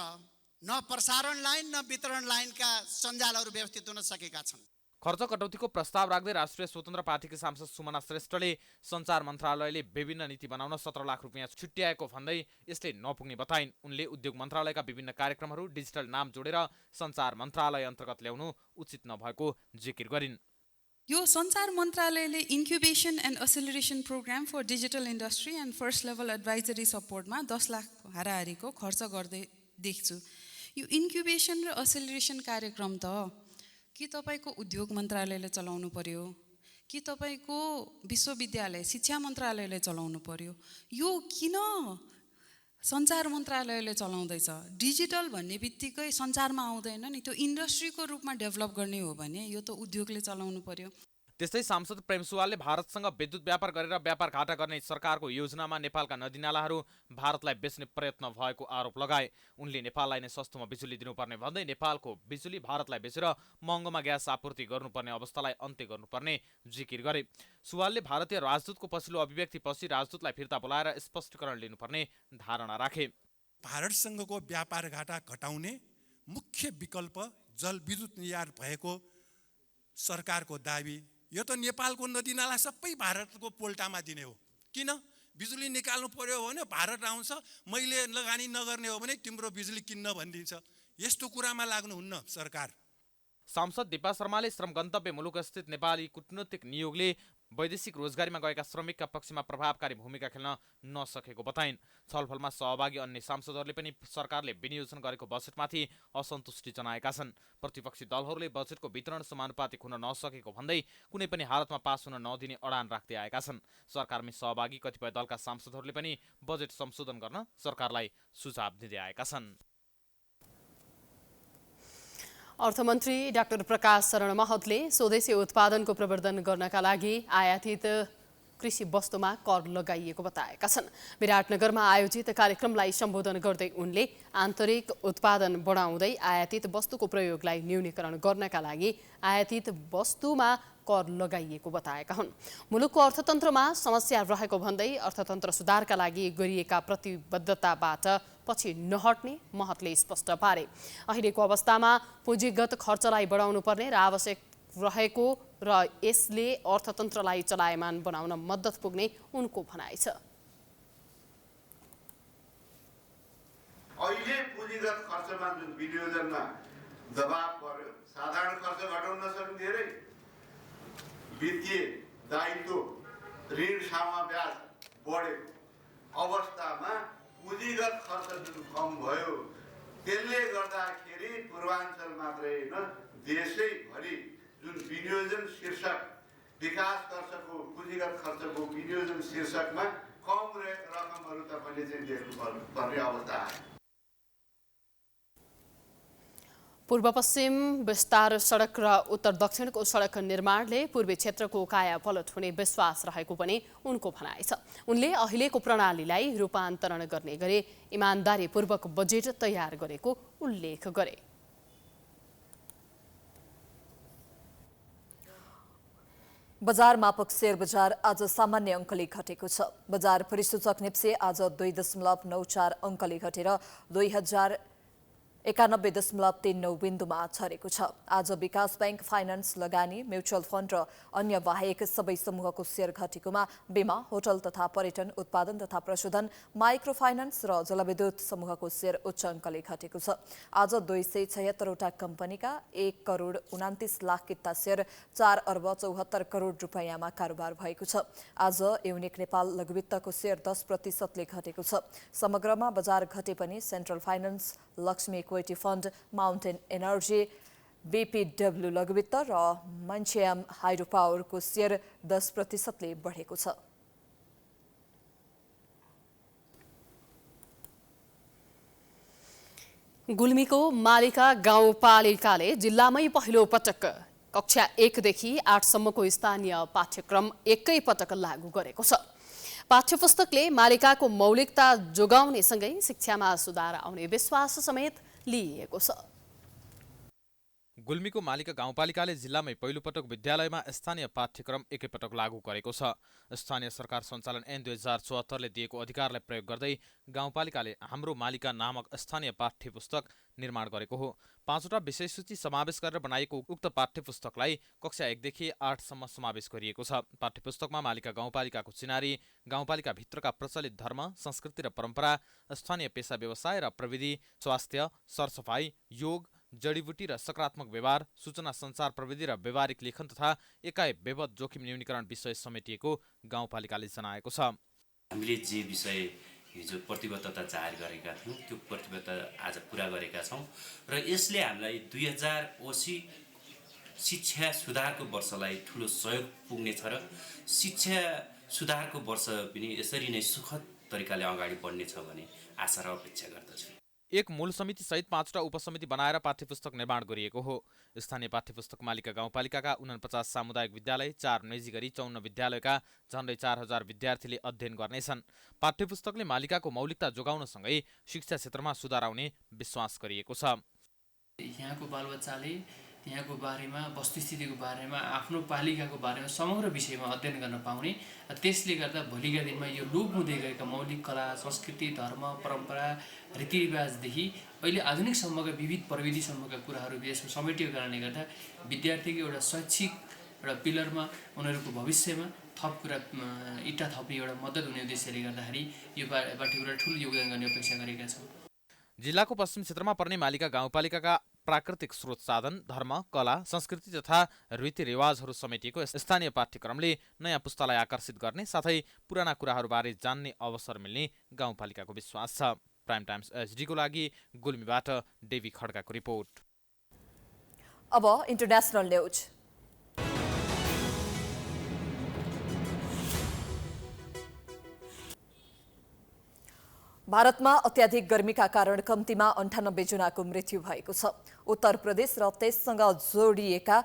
न प्रसारण लाइन न वितरण लाइनका सञ्जालहरू व्यवस्थित हुन सकेका छन्। खर्च कटौतीको प्रस्ताव राख्दै राष्ट्रिय स्वतन्त्र पार्टीकी सांसद सुमना श्रेष्ठले सञ्चार मन्त्रालयले विभिन्न नीति बनाउन 17 लाख रुपियाँ छुट्याएको भन्दै यसले नपुग्ने बताइन्। उनले उद्योग मन्त्रालयका विभिन्न कार्यक्रमहरू डिजिटल नाम जोडेर सञ्चार मन्त्रालय अन्तर्गत ल्याउनु उचित नभएको जिकिर गरिन्। यो सञ्चार मन्त्रालयले incubation and acceleration program for digital industry and first level advisory सपोर्टमा 10 लाख हाराहारीको खर्च गर्दै देख्छु। यो इन्क्युबेसन र एसिलरेसन कार्यक्रम त कि तपाईँको उद्योग मन्त्रालयले चलाउनु पर्यो कि तपाईँको विश्वविद्यालय शिक्षा मन्त्रालयले चलाउनु पर्यो? यो किन सञ्चार मन्त्रालयले चलाउँदैछ? डिजिटल भन्ने बित्तिकै सञ्चारमा आउँदैन नि, त्यो इन्डस्ट्रीको रूपमा डेभलप गर्ने हो भने यो त उद्योगले चलाउनु पर्यो। त्यस्तै सांसद प्रेम सुवालले भारतसँग विद्युत व्यापार गरेर व्यापार घाटा गर्ने सरकारको योजनामा नेपालका नदीनालाहरू भारतलाई बेच्ने प्रयत्न भएको आरोप लगाए। उनले नेपाललाई नै सस्तोमा बिजुली दिनुपर्ने भन्दै नेपालको बिजुली भारतलाई बेचेर महँगोमा ग्यास आपूर्ति गर्नुपर्ने अवस्थालाई अन्त्य गर्नुपर्ने जिकिर गरे। सुवालले भारतीय राजदूतको पछिल्लो अभिव्यक्तिपछि राजदूतलाई फिर्ता बोलाएर स्पष्टीकरण लिनुपर्ने धारणा राखे। भारतसँगको व्यापार घाटा घटाउने मुख्य विकल्प जलविद्युत निर्यात भएको सरकारको दाबी, यो त नेपालको नदीनाला सबै भारतको पोल्टामा दिने हो। किन? बिजुली निकाल्नु पर्यो भने भारत आउँछ, मैले लगानी नगर्ने हो भने तिम्रो बिजुली किन्न भनिदिन्छ। यस्तो कुरामा लाग्नुहुन्न सरकार। सांसद दिपा शर्माले श्रम गन्तव्य मुलुकस्थित नेपाली कूटनीतिक नियोगले वैदेशिक रोजगारीमा गएका श्रमिकका पक्षमा प्रभावकारी भूमिका खेल्न नसकेको बताइन्। छलफलमा सहभागी अन्य सांसदहरूले पनि सरकारले विनियोजन गरेको बजेटमाथि असन्तुष्टि जनाएका छन्। प्रतिपक्षी दलहरूले बजेटको वितरण समानुपातिक हुन नसकेको भन्दै कुनै पनि हालतमा पास हुन नदिने अडान राख्दै आएका छन्। सरकारमै सहभागी कतिपय दलका सांसदहरूले पनि बजेट संशोधन गर्न सरकारलाई सुझाव दिँदै आएका छन्। अर्थमन्त्री डाक्टर प्रकाश शरण महतले स्वदेशी उत्पादनको प्रवर्धन गर्नका लागि आयातित कृषि वस्तुमा कर लगाइएको बताएका छन्। विराटनगरमा आयोजित कार्यक्रमलाई सम्बोधन गर्दै उनले आन्तरिक उत्पादन बढाउँदै आयातित वस्तुको प्रयोगलाई न्यूनीकरण गर्नका लागि आयातित वस्तुमा कर लगाइएको बताएका हुन्। मुलुकको अर्थतन्त्रमा समस्या रहेको भन्दै अर्थतन्त्र सुधारका लागि गरिएका प्रतिबद्धताबाट पछि नहट्ने महतले स्पष्ट पारे। अहिलेको अवस्थामा पुँजीगत खर्चलाई बढाउनु पर्ने र आवश्यक रहेको र यसले अर्थतन्त्रलाई चलायमान बनाउन मद्दत पुग्ने उनको भनाइ छ। अहिले पुँजीगत खर्चमा जुन विनियोजनमा दबाव पर्यो, साधारण खर्च घटाउन नसक्ने धेरै वित्तीय दायित्व ऋण सामा ब्याज बढेको अवस्थामा पुँजीगत खर्च जुन कम भयो त्यसले गर्दाखेरि पूर्वाञ्चल मात्रै होइन देशैभरि जुन विनियोजन शीर्षक विकास खर्चको पुँजीगत खर्चको विनियोजन शीर्षकमा कम रकमहरू तपाईँले चाहिँ देख्नुपर्ने अवस्था आयो। पूर्व पश्चिम विस्तार सडक र उत्तर दक्षिणको सडक निर्माणले पूर्वी क्षेत्रको काया पलट हुने विश्वास रहेको पनि उनको भनाइ छ। उनले अहिलेको प्रणालीलाई रूपान्तरण गर्ने गरी इमानदारीपूर्वक बजेट तयार गरेको उल्लेख गरे। बजार मापक शेयर बजार आज सामान्य अङ्कले घटेको छ। बजार परिसूचक नेप्से आज 2.94 अङ्कले घटेर 2091.39 बिन्दुमा झरेको छ। आज विकास बैंक, फाइनान्स, लगानी, म्युचुअल फन्ड र अन्य बाहेक सबै समूहको शेयर घटेकोमा बीमा, होटल तथा पर्यटन, उत्पादन तथा प्रशोधन, माइक्रो फाइनान्स र जलविद्युत समूहको शेयर उच्च अङ्कले घटेको छ। आज 276वटा कम्पनीका 1.29 करोड किता शेयर 4 अर्ब 74 करोड रुपैयाँमा कारोबार भएको छ। आज युनिक नेपाल लघुवित्तको शेयर 10% घटेको छ। समग्रमा बजार घटे पनि central finance, Laxmi equity fund, mountain energy, BPW लघुवित्त र मन्चेम हाइड्रो पावरको शेयर 10% बढेको छ। गुल्मीको मालिका गाउँपालिकाले जिल्लामै पहिलो पटक कक्षा 1 देखि 8 सम्मको स्थानीय पाठ्यक्रम एकै पटक लागू गरेको छ। पाठ्यपुस्तकले मालिकाको मौलिकता जोगाउनेसँगै शिक्षामा सुधार आउने विश्वास समेत लिइएको छ। गुल्मीको मालिका गाउँपालिकाले जिल्लामै पहिलोपटक विद्यालयमा स्थानीय पाठ्यक्रम एकैपटक लागू गरेको छ। स्थानीय सरकार सञ्चालन ऐन 2074ले दिएको अधिकारलाई प्रयोग गर्दै गाउँपालिकाले हाम्रो मालिका नामक स्थानीय पाठ्यपुस्तक निर्माण गरेको हो। 5वटा विषयसूची समावेश गरेर बनाइएको उक्त पाठ्यपुस्तकलाई कक्षा 1 देखि 8 सम्म समावेश गरिएको छ। पाठ्यपुस्तकमा मालिका गाउँपालिकाको चिनारी, गाउँपालिका भित्रका प्रचलित धर्म, संस्कृति र परम्परा, स्थानीय पेशा व्यवसाय र प्रविधि, स्वास्थ्य, सरसफाई, योग, जडीबुटी र सकारात्मक व्यवहार, सूचना सञ्चार प्रविधि र व्यवहारिक लेखन तथा एकाइ बेबद जोखिम न्यूनीकरण विषय समेटिएको गाउँपालिकाले जनाएको छ। हामीले जे विषय हिजो प्रतिबद्धता जाहेर गरेका थियौँ त्यो प्रतिबद्धता आज पुरा गरेका छौँ र यसले हामीलाई 2080 शिक्षा सुधारको वर्षलाई ठुलो सहयोग पुग्नेछ र शिक्षा सुधारको वर्ष पनि यसरी नै सुखद तरिकाले अगाडि बढ्नेछ भन्ने आशा र अपेक्षा गर्दछु। एक मूल समिति सहित 5वटा उपसमिति बनाएर पाठ्यपुस्तक निर्माण गरिएको हो। स्थानीय पाठ्यपुस्तक मालिका गाउँपालिकाका 49 सामुदायिक विद्यालय, 4 निजी गरी 54 विद्यालयका झन्डै 4000 विद्यार्थीले अध्ययन गर्नेछन्। पाठ्यपुस्तकले मालिकाको मौलिकता जोगाउनसँगै शिक्षा क्षेत्रमा सुधार आउने विश्वास गरिएको छ। यहाँको बालबच्चाले यहाँको बारेमा, वस्तुस्थितिको बारेमा, आफ्नो पालिकाको बारेमा समग्र विषयमा अध्ययन गर्न पाउने, त्यसले गर्दा भोलिका दिनमा यो लोप हुँदै गएका मौलिक कला, संस्कृति, धर्म, परम्परा, रीतिरिवाजदेखि अहिले आधुनिकसम्मका विविध प्रविधिसम्मका कुराहरू यसमा समेटिएको कारणले गर्दा विद्यार्थीको एउटा शैक्षिक एउटा पिलरमा उनीहरूको भविष्यमा थप कुरा इट्टा थप्ने एउटा मद्दत हुने उद्देश्यले गर्दाखेरि यो पाठ्यक्रम ठुलो योगदान गर्ने अपेक्षा गरेका छौँ। जिल्लाको पश्चिम क्षेत्रमा पर्ने मालिका गाउँपालिकाका प्राकृतिक स्रोत साधन, धर्म, कला, संस्कृति तथा रीतिरिवाजहरू समेटिएको स्थानीय पाठ्यक्रमले नयाँ पुस्तालाई आकर्षित गर्ने साथै पुराना कुराहरूबारे जान्ने अवसर मिल्ने गाउँपालिकाको विश्वास छ। प्राइम टाइम्स एचडीको लागि गुल्मीबाट डेभी खड्काको रिपोर्ट। अब इन्टरनेशनल न्यूज। भारतमा अत्याधिक गर्मीका कारण कम्तीमा 98 जनाको मृत्यु भएको छ। उत्तर प्रदेश र त्यससँग जोडिएका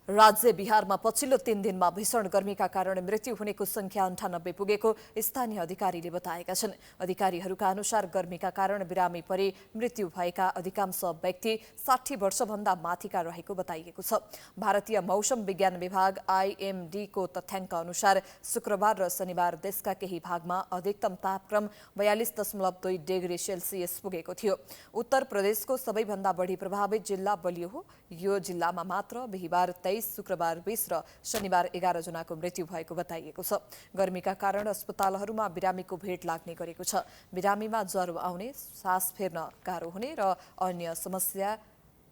राज्य बिहारमा पछिल्लो 3 दिनमा भीषण गर्मीका कारण मृत्यु हुनेको संख्या 98 पुगेको स्थानीय अधिकारीले बताएका छन्। अधिकारीहरूका अनुसार गर्मीका कारण बिरामी परे मृत्यु भएका अधिकांश व्यक्ति 60 वर्षभन्दा माथिका रहेको बताइएको छ। भारतीय मौसम विज्ञान विभाग IMD को तथ्याङ्क अनुसार शुक्रबार र शनिबार देशका केही भागमा अधिकतम तापक्रम 42.2 डिग्री सेल्सियस पुगेको थियो। उत्तर प्रदेशको सबैभन्दा बढी प्रभावित जिल्ला बलियो हो। यो जिल्लामा मात्र बिहीबार 23, शुक्रबार 20 र शनिबार 11 जनाको मृत्यु भएको बताइएको छ। गर्मीका कारण अस्पतालहरूमा बिरामीको भेट लाग्ने गरेको छ। बिरामीमा ज्वरो आउने, सास फेर्न गाह्रो हुने र अन्य समस्या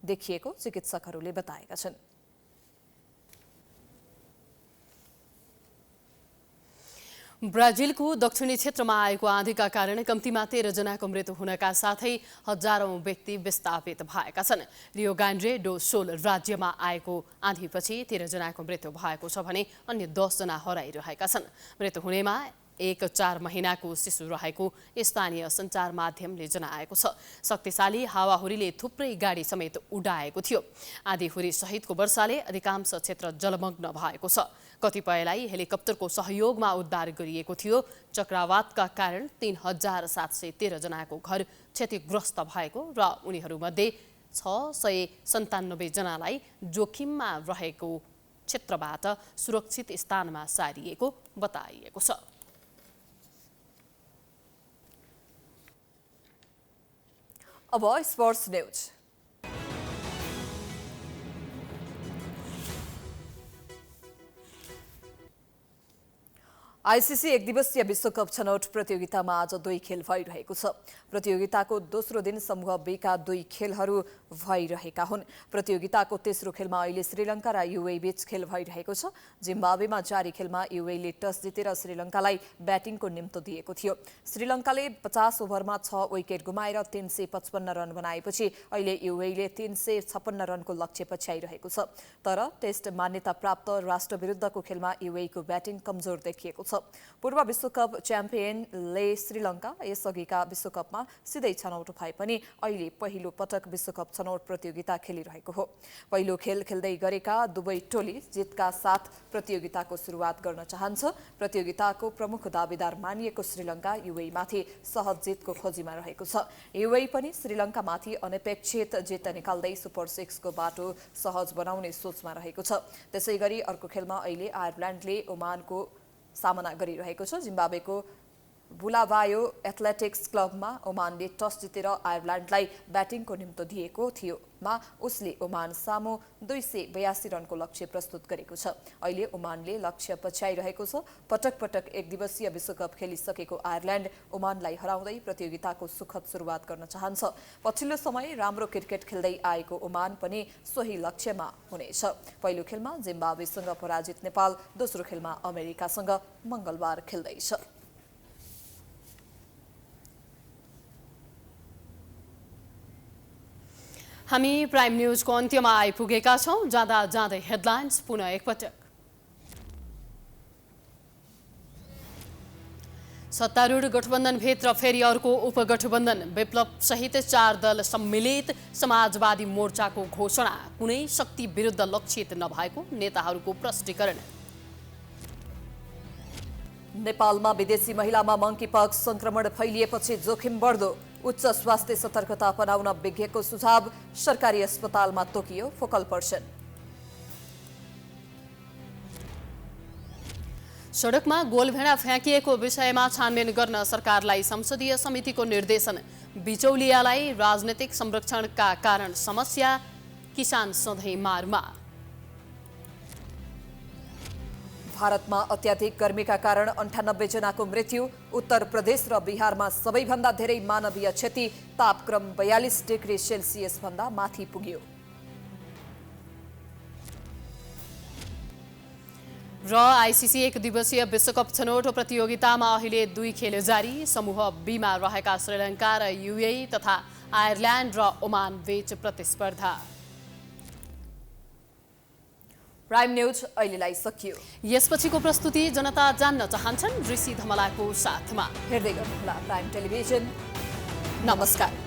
देखिएको चिकित्सकहरूले बताएका छन्। ब्राजिलको दक्षिणी क्षेत्रमा आएको आँधीका कारण कम्तीमा 13 जनाको मृत्यु हुनका साथै हजारौं व्यक्ति विस्थापित भएका छन्। रियो ग्रान्डे डो सुल राज्यमा आएको आँधीपछि 13 जनाको मृत्यु भएको छ भने अन्य 10 जना हराइरहेका छन्। मृत्यु हुनेमा एक 4 महिनाको शिशु रहेको स्थानीय सञ्चार माध्यमले जनाएको छ। शक्तिशाली हावाहुरीले थुप्रै गाडी समेत उडाएको थियो। आँधीहुरी सहितको वर्षाले अधिकांश क्षेत्र जलमग्न भएको छ। कतिपयलाई हेलिकप्टरको सहयोगमा उद्धार गरिएको थियो। चक्रवातका कारण 3713 जनाको घर क्षतिग्रस्त भएको र उनीहरूमध्ये 697 जनालाई जोखिममा रहेको क्षेत्रबाट सुरक्षित स्थानमा सारिएको बताइएको छ। अब स्पोर्ट्स न्यूज। आईसीसी एकदिवसीय विश्वकप छनौट प्रतियोगितामा आज 2 खेल भइरहेको छ। प्रतियोगिताको दोस्रो दिन समूह B का 2 खेलहरू भइरहेका हुन्। प्रतियोगिताको तेस्रो खेलमा अहिले श्रीलङ्का र UAE बीच खेल भइरहेको छ। जिम्बाब्वेमा जारी खेलमा UAE ले टस जितेर श्रीलङ्कालाई ब्याटिङको निम्तो दिएको थियो। श्रीलङ्काले 50 ओभरमा 6 विकेट गुमाएर 355 रन बनाएपछि अहिले UAE ले 356 रनको लक्ष्य पछ्याइरहेको छ। तर टेस्ट मान्यता प्राप्त राष्ट्र विरुद्धको खेलमा UAE को ब्याटिङ कमजोर देखिएको छ। पूर्व विश्वकप च्याम्पियनले श्रीलङ्का यसअघिका विश्वकपमा सिधै छनौट भए पनि अहिले पहिलो पटक विश्वकप छनौट प्रतियोगिता खेलिरहेको हो। पहिलो खेल खेल्दै गरेका दुवै टोली जितका साथ प्रतियोगिताको सुरुवात गर्न चाहन्छ। प्रतियोगिताको प्रमुख दावेदार मानिएको श्रीलङ्का UAE माथि सहज जितको खोजीमा रहेको छ। UAE पनि श्रीलङ्कामाथि अनपेक्षित जित निकाल्दै सुपर 6 को बाटो सहज बनाउने सोचमा रहेको छ। त्यसैगरी अर्को खेलमा अहिले आयरल्यान्डले ओमानको सामना गरिरहेको छ। जिम्बाब्वेको बुलावायो एथलेटिक्स क्लबमा ओमानले टस जितेर आयरल्यान्डलाई ब्याटिङको निम्तो दिएको थियो मा उसले ओमान सामु 282 रनको लक्ष्य प्रस्तुत गरेको छ। अहिले ओमानले लक्ष्य पछ्याइरहेको छ। पटक पटक एकदिवसीय विश्वकप खेलिसकेको आयरल्यान्ड ओमानलाई हराउँदै प्रतियोगिताको सुखद सुरुवात गर्न चाहन्छ। पछिल्लो समय राम्रो क्रिकेट खेल्दै आएको ओमान पनि सोही लक्ष्यमा हुनेछ। पहिलो खेलमा जिम्बाब्वेसँग पराजित नेपाल दोस्रो खेलमा अमेरिकासँग मंगलबार खेल्दैछ। हामी प्राइम न्यूजको अन्त्यमा आइपुगेका छौं। जाँदा जाँदै हेडलाइन्स पुनः एकपटक। सत्तारूढ गठबन्धनभित्र फेरि अर्को उपगठबन्धन, विप्लव सहित 4 दल सम्मिलित, समाजवादी मोर्चाको घोषणा, कुनै शक्ति विरुद्ध लक्षित नभएको नेताहरूको प्रष्टीकरण। नेपालमा विदेशी महिलामा मंकीपक्स संक्रमण फैलिएपछि जोखिम बढ्दो, उच्च स्वास्थ्य सतर्कता अपनाउन विज्ञको सुझाव, सरकारी अस्पतालमा तोकियो फोकल पर्सन। सडकमा गोलभेडा फ्याँकिएको विषयमा छानबिन गर्न सरकारलाई संसदीय समितिको निर्देशन, बिचौलियालाई राजनीतिक संरक्षणका कारण समस्या, किसान सधैँ मारमा। भारतमा अत्याधिक गर्मीका कारण 98 जनाको मृत्यु। उत्तर प्रदेश र बिहारमा सबैभन्दा धेरै मानवीय क्षति। तापक्रम 42 डिग्री सेल्सियस भन्दा माथि पुग्यो। र आइसिसी एक दिवसीय विश्वकप छनौट प्रतियोगितामा अहिले 2 खेल जारी। समूह बीमा रहेका श्रीलङ्का र युएई तथा आयरल्यान्ड र ओमान बीच प्रतिस्पर्धा। प्राइम न्यूज अहिलेलाई सकियो। यसपछिको प्रस्तुति जनता जान्न चाहन्छन् ऋषि धमलाको साथमा। हेर्दै गर्नुहोला प्राइम टेलिभिजन। नमस्कार।